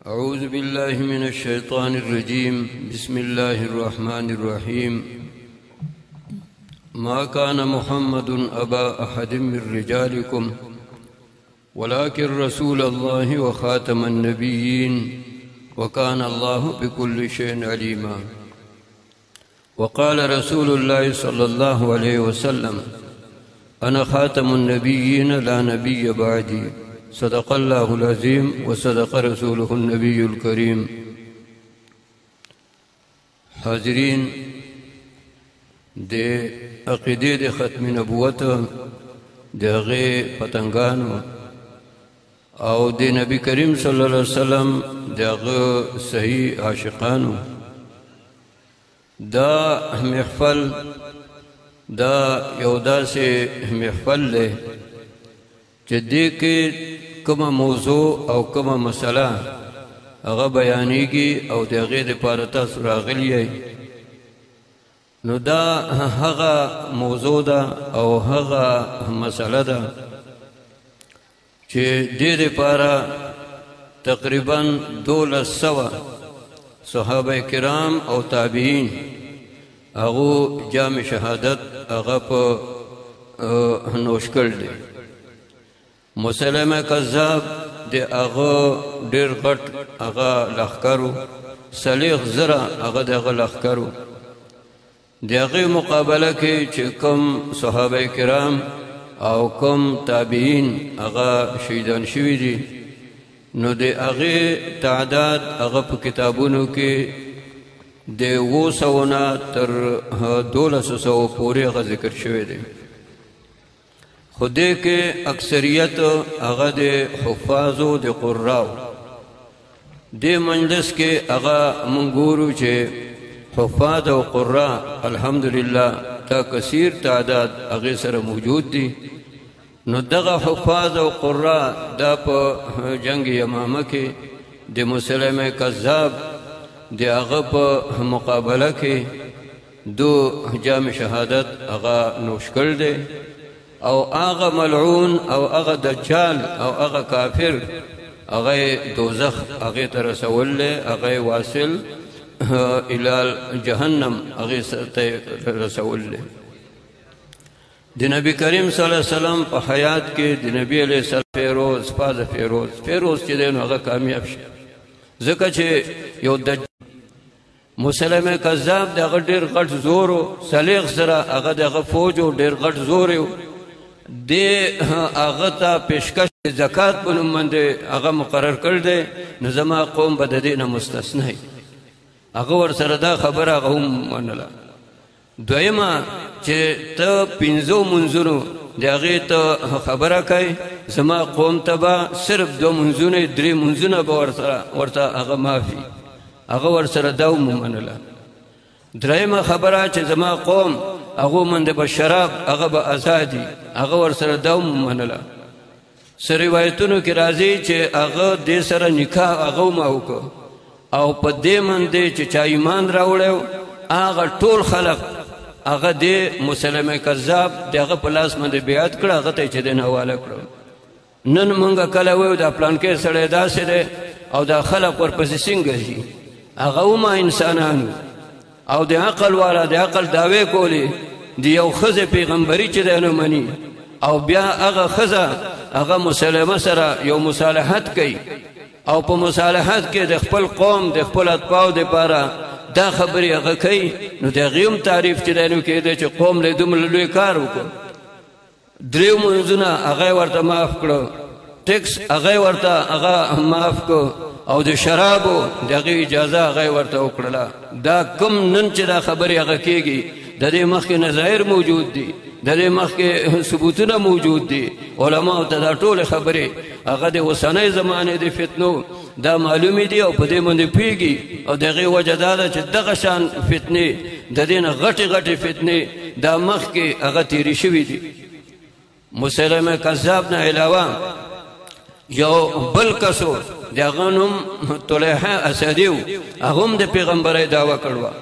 أعوذ بالله من الشيطان الرجيم. بسم الله الرحمن الرحيم. ما كان محمد أبا أحد من رجالكم ولكن رسول الله وخاتم النبيين وكان الله بكل شيء عليما. وقال رسول الله صلى الله عليه وسلم: أنا خاتم النبيين لا نبي بعدي. صدق الله العظيم وصدق رسوله النبي الكريم. حاضرین د عقیدې د ختم نبوت د هغې پتنګانو او د نبی کریم صلی الله علیه وسلم د هغه صحیح عاشقانو دا محفل دا یو داسې محفل دی چې دې کې کومه موضوع او کومه مسله هغه بیانېږي او د هغې دپاره تاسو راغلي یئ، نو دا هغه موضوع ده او هغه مسله ده چې دې دپاره تقریبا 1200 صحابه کرام او تابعین هغو جام شهادت هغه په نوش کړ دی. مسلمه کذاب د هغه ډېر غټ هغه لښکرو 40,000 هغه د هغه لښکرو د هغې مقابله کې چې کوم صحابه کرام او کوم تابعین هغه شهیدان شوي دي، نو د هغې تعداد هغه په کتابونو کې د 700 نه تر 1200 پورې هغه ذکر شوی دی. خو دې کې اکثریت هغه د حفاظو د قراو دې مجلس کې هغه موږ ګورو چې حفاظ او قرا الحمدلله دا کثیر تعداد هغې سره موجود دي. نو دغه حفاظ او قرا دا په جنگ یمامه کې د مسلمه کذاب د هغه په مقابله کې دو جام شهادت هغه نوش کړ دی او هغه ملعون او هغه دجال او هغه کافر هغه دوزخ هغه ته رسول دی، هغه واصل الى جهنم هغه ته رسول دی. د نبی کریم صلی الله علیه وسلم په حیات کې د نبی علیه السلام فیروز چې دی نو هغه کامیاب شي، ځکه چې یو مسلمه کذاب د هغه ډېر غټ زور و، صلیغ سره هغه د هغه فوج و ډېر غټ زور و، د هغه ته پیشکش زکات په نوم باندې هغه مقرر کړ دی. نو زما قوم به د دې نه مستثنی، هغه ورسره دا خبره هغه هم منله. دویمه چې ته 5 منځونو د هغې ته خبره کوي، زما قوم ته به صرف 2 منځونه 3 منځونه به ورته هغه معافي، هغه ورسره دا هم ومنله. درېیمه خبره چې زما قوم هغو منده به شراب هغه به ازادي، هغه ورسره دا هم ومنله. څه روایتونو کې راځي چې هغه دې سره نکاح هغه هم وکړو او په دې باندې چې چا ایمان راوړی هغه ټول خلق هغه دې مسلمه کذاب د هغه په لاس باندې بیعت کړه، هغه ته یې چې دین حواله کړو. نن مونږ کله وایو دا پلانکې سړی داسې دی او دا خلق ورپسې څنګه ځي، هغه هم انسانانو او د عقل والا د عقل دعوې کولې د یو ښځې پیغمبري چې دی نه مني او بیا هغه ښځه هغه مسلمه سره یو مصالحت کوي او په مصالحت کې د خپل قوم د خپل اتباعو دپاره دا خبرې هغه کوي، نو د هغې هم تعریف چې دی نو کېدی چې قوم له دومره لوی کار وکړو. 3 منځونه هغه ورته معاف کړو، ټیکس هغه ورته هغه معاف کړو او د شرابو د هغې اجازه هغه ورته وکړله. دا کوم نن چې دا خبرې هغه کېږي د دې مخکې نظایر موجود دي، د دې مخکې ثبوتونه موجود دي، علماو ته دا ټولې خبرې هغه د اوسنۍ زمانې د فتنو دا معلومې دي او په دې باندې پوهېږي او د هغې وجه دا ده چې دغه شان فتنې د دې نه غټې غټې فتنې دا مخکې هغه تېرې شوي دي. مسلمه کذاب نه علاوه یو بل کسو د هغه نوم طلحه اسدي و، هغه هم د پیغمبرۍ دعوه کړوه.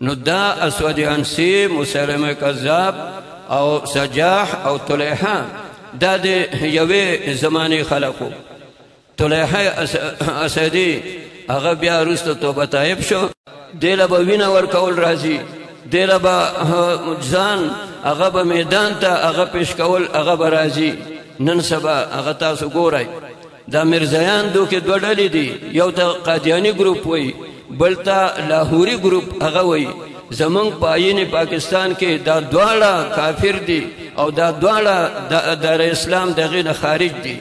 نو دا اسود عنسی، مسلمه کذاب او سجاح او طلحه دا د یوې زمانې خلقو. طلحه اسدي هغه بیا وروسته توبه طائب شو دی له به وینه ورکول راځي دی له به ځان هغه به میدان ته هغه پیش کول هغه به راځي نن سبا هغه تاسو ګورئ دا مرزایان دوکې دوه ډلې دي یو ته قادیاني ګروپ وایي بل ته لاهوري ګروپ هغه وایي زمونږ په آیین پاکستان کې دا دواړه کافر دي او دا دواړه د اسلام دغې نه خارج دي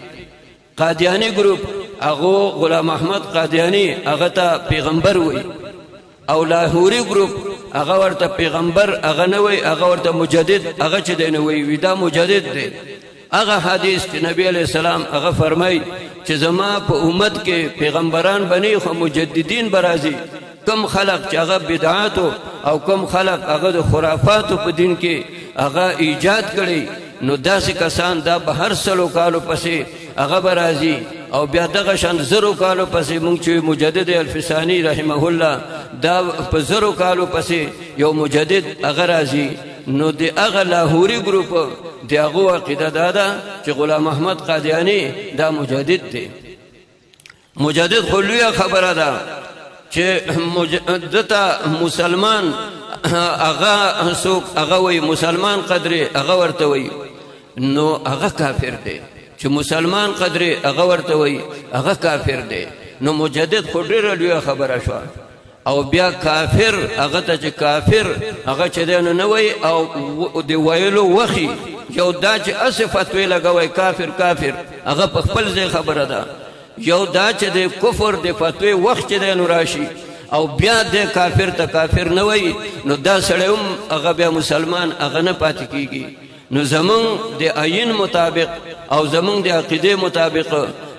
قادیانی ګروپ هغه غلام احمد قادیانی هغه ته پیغمبر وای او لاهوري ګروپ هغه ورته پیغمبر هغه نه وای هغه ورته مجدد هغه چې دی نه وای دا مجدد دی هغه حدیث چې نبی علیہ السلام هغه فرمای چې زما په امت کې پیغمبران بنی خو مجددین برازي کم خلق چې هغه بدعات او کم خلق هغه د خرافات په دین کې هغه ایجاد کړي نو داسې کسان دا به هر سلو کالو پسې هغه برازي او بیا دغه شان زرو کالو پسې مونږ چې مجدد الفسانی رحمه الله دا په زرو کالو پسې یو مجدد هغه راځي نو د هغه لاهوري ګروپ د هغه عقیده دا ده چې غلام احمد قادیانی دا مجدد دی مجدد خو لویه خبره ده چې دته مسلمان هغه څوک هغه وایي مسلمان قدرې هغه ورته وایي نو هغه کافر دی چې مسلمان قدرې هغه ورته وایي هغه کافر دی نو مجدد خو ډېره لویه خبره شوه او بیا کافر هغه ته چې کافر هغه چې دی نو نه وایي او د ویلو وخي یو دا چې هسې فتوی لګوئ کافر کافر هغه په خپل ځای خبره ده یو دا چې د کفر د فتوی وخت چې دی نو راشي او بیا د کافر ته کافر نه وایي نو دا سړی هم هغه بیا مسلمان هغه نه پاتې کېږي نو زمونږ د آیین مطابق او زمونږ د عقیده مطابق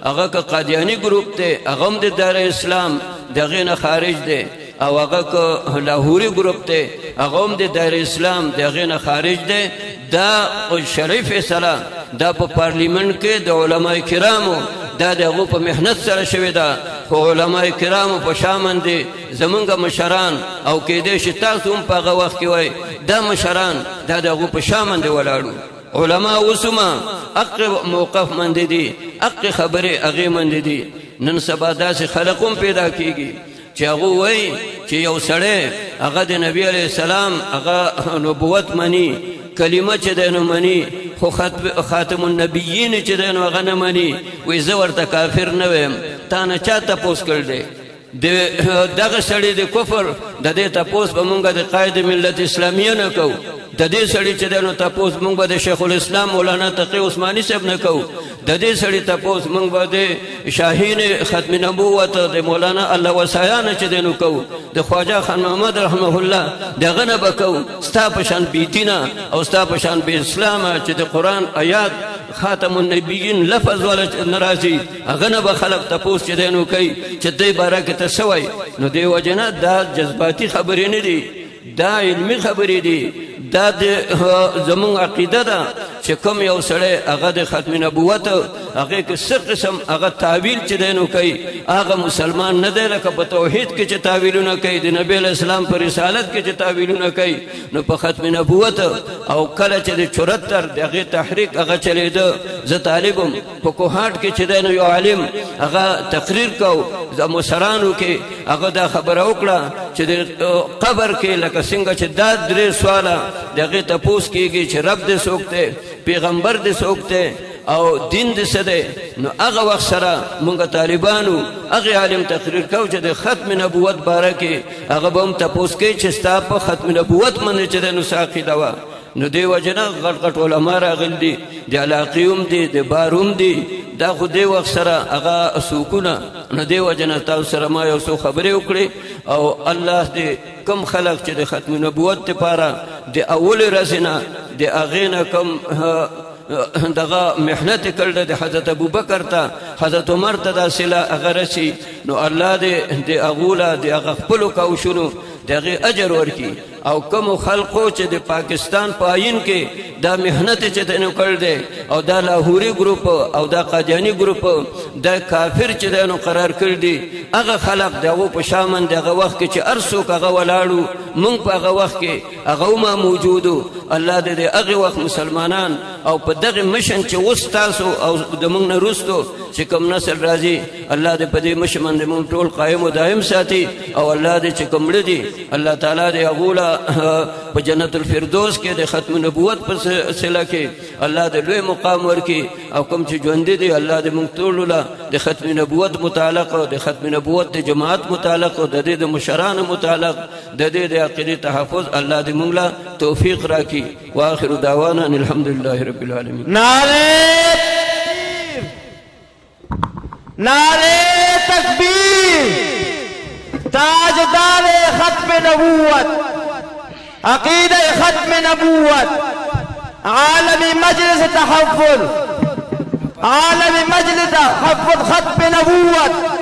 هغه که قادیانی ګروپ دی هغه هم د دار اسلام د هغې نه خارج دی او هغه که لاهوري ګروپ دی هغه هم د دار اسلام د هغې نه خارج دی دا شرعي فیصله دا په پارلیمنټ کې د علماء کرامو دا د هغو په محنت سره شوې ده خو علماء کرامو په شا باندې زمونږ مشران او کیدای شي تاسو هم په هغه وخت کې وایي دا مشران دا د هغو په شا باندې ولاړو علما اوس هم حق موقف باندې دي حق خبرې هغې باندې دي نن سبا داسې خلق هم پیدا کېږي چې هغه وایي چې یو سړی هغه د نبي علیه السلام هغه نبوت مني کلمه چې دی نو مني خو خاتم النبیین چې دی نو هغه نه مني وایي زه ورته کافر نه ویم تا نه چا تپوس کړ دی دغه سړی د کفر د دې تپوس به مونږ د قائد ملت اسلامیه نه کوو د دې سړی چې دی نو تپوس مونږ به د شیخ الاسلام مولانا تقی عثماني صاحب نه کوو د دې سړی تپوس مونږ به د شاهین ختم نبوت د مولانا الله وسایان چې دی نو کوو د خواجه خان محمد رحمه الله دغه نه به کوو ستا په شان بېدینه او ستا په شان بې اسلامه چې د قرآن آیات خاتم النبیین لفظ والا نه راځي هغه نه به خلق تپوس چې دی نو کوي چې دی باره کې ته څه وایي نو دې وجه نه دا جذباتي خبرې نه دي دا علمي خبرې دي دا د زمونږ عقیده ده چې کوم یو سړی هغه د ختم نبوت هغې کې څه قسم هغه تعویل چې دی نو کوي هغه مسلمان نه دی لکه په توحید کې چې تعویلونه کوي د نبي علیه السلام په رسالت کې چې تعویلونه کوي نو په ختم نبوت او کله چې د 74 د هغې تحریک هغه چلېده زه طالب یم په کوهاټ کې چې دی نو یو عالم هغه تقریر کو د مشرانو کې هغه دا خبره وکړه چې د قبر کې لکه څنګه چې دا 3 سواله د هغې تپوس کېږي چې رب دې څوک دی پیغمبر دې څوک دی او دین دې څه دی نو هغه وخت سره مونږ طالبانو هغې عالم تقریر کو چې د ختم نبوت باره کې هغه به هم تپوس کوي چې ستا په ختم نبوت باندې چې دی نو څه عقیده وه نو دې وجه نه غټ غټ علما راغلي دي د علاقې هم دي د بار هم دي دا خو دې وخت سره هغه سوکونه نو دې وجه نه تاسو سره ما یو څو خبرې وکړې او الله دې کم خلق چې د ختم نبوت دپاره د اولې ورځې نه د هغې نه کم دغه محنت کړل د حضرت ابوبکر ته حضرت عمر ته دا صله هغه رسي نو الله دې د هغو له د هغه خپلو کوشونو د هغې اجر ورکړي او کومو خلقو چې د پاکستان په آیین کې دا محنت چې دی نو کړی دی او دا لاهوري ګروپ او دا قادیاني ګروپ دا کافر چې دی نو قرار کړي دي هغه خلق د هغو په شا باندې هغه وخت کې چې هر څوک هغه ولاړو مونږ په هغه وخت کې هغه هم موجودو الله دې د هغې وخت مسلمانان او په دغه مشن چې اوس تاسو او د موږ نه وروستو چې کوم نسل راځي الله دې په دې مشن باندې موږ ټول قائم او دائم ساتي او الله دې چې کوم مړه دي الله تعالی دې هغوله په جنت الفردوس کې د ختم نبوت په سلسله کې الله دې لوی مقام ورکړي او کوم چې ژوندي دي الله دې موږ ټول له د ختم نبوت متعلق او د ختم نبوت د جماعت متعلق او د دې د مشرانو متعلق د دې د عقیدې تحفظ الله دې موږ له توفیق راکړي واخر دعوانا ان الحمد لله رب العالمين. نعرے تکبیر تاجدار ختم نبوت عقیدہ ختم نبوت عالمی مجلس تحفظ عالمی مجلس تحفظ ختم نبوت